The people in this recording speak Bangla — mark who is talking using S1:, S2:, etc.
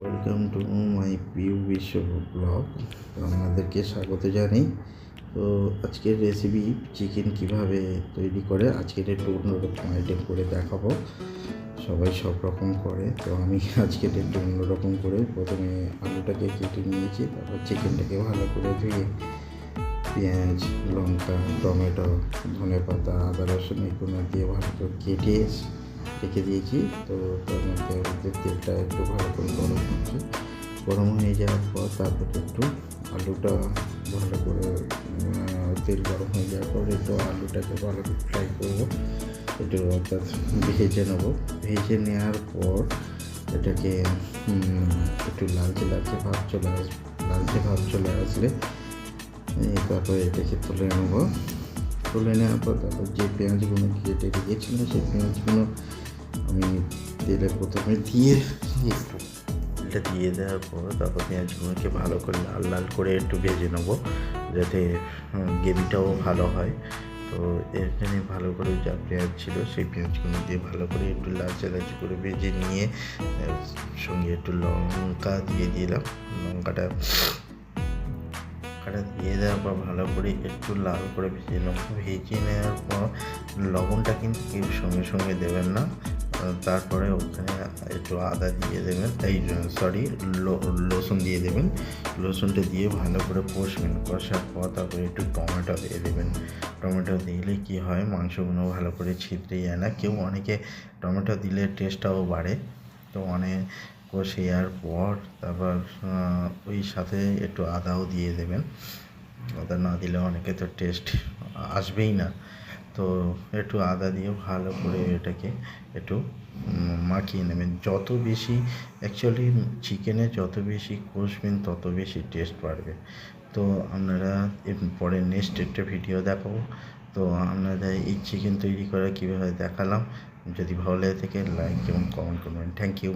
S1: ওয়েলকাম টু মাই পিউ বিশ্ব ব্লগ। আপনাদেরকে স্বাগত জানাই। তো আজকের রেসিপি চিকেন কিভাবে তৈরি করে আজকের একটু অন্যরকম আইটেম করে দেখাবো। সবাই সব রকম করে, তো আমি আজকের একটু অন্যরকম করে প্রথমে আলুটাকে কেটে নিয়েছি, তারপর চিকেনটাকে ভালো করে ধুয়ে পেঁয়াজ, লঙ্কা, টমেটো, ধনেপাতা, আদা, রসুন এগুলো দিয়ে ভালো করে কেটে রেখে দিয়েছি। তো তার মধ্যে তেলটা একটু ভালো করে গরম হয়ে যাওয়ার পর তারপর একটু আলুটা ভালো করে তেল গরম হয়ে যাওয়ার পর একটু আলুটাকে ভালো করে ফ্রাই করবো, একটু অর্থাৎ ভেজে নেবো। ভেজে নেওয়ার পর এটাকে একটু লালচে ভাব চলে আসলে তারপর এটাকে তুলে নেবো। তুলে নেওয়ার পর তারপর যে পেঁয়াজগুলো কেটে রেখেছিল সেই পেঁয়াজগুলো আমি তেলে প্রথমে দিয়ে একটু তেলটা দিয়ে দেওয়ার পর তারপর পেঁয়াজগুলোকে ভালো করে লাল করে একটু ভেজে নেবো, যাতে গ্রেভিটাও ভালো হয়। তো এখানে ভালো করে যা পেঁয়াজ ছিল সেই পেঁয়াজগুলো দিয়ে ভালো করে একটু লালচে করে ভেজে নিয়ে সঙ্গে একটু লঙ্কা দিয়ে দিলাম। লঙ্কাটা দিয়ে দেওয়ার পর ভালো করে একটু লাল করে ভেজে নেওয়ার পর লবণটা কিন্তু কেউ সঙ্গে দেবেন না। তারপরে ওখানে একটু আদা দিয়ে দেবেন, রসুন দিয়ে দেবেন। রসুনটা দিয়ে ভালো করে কষার পর তারপরে একটু টমেটো দিয়ে দেবেন। টমেটো দিলে কি হয়, মাংসগুলো ভালো করে ছিদ্রে যায় না। অনেকে টমেটো দিলে টেস্টটাও বাড়ে। তো কষার পর তারপর ওই সাথে একটু আদাও দিয়ে দেবেন। আদা না দিলে অনেকে তো টেস্ট আসবেই না। তো একটু আদা দিয়ে ভালো করে এটাকে একটু মাখিয়ে নেবেন। যত বেশি অ্যাকচুয়ালি চিকেনে যত বেশি কষবেন তত বেশি টেস্ট বাড়বে। তো আপনারা পরে নেক্সট একটা ভিডিও দেখাবো। তো আপনারা এই চিকেন তৈরি করা কীভাবে দেখালাম, যদি ভালো লেগে থাকে লাইক এবং কমেন্ট করবেন। Thank you.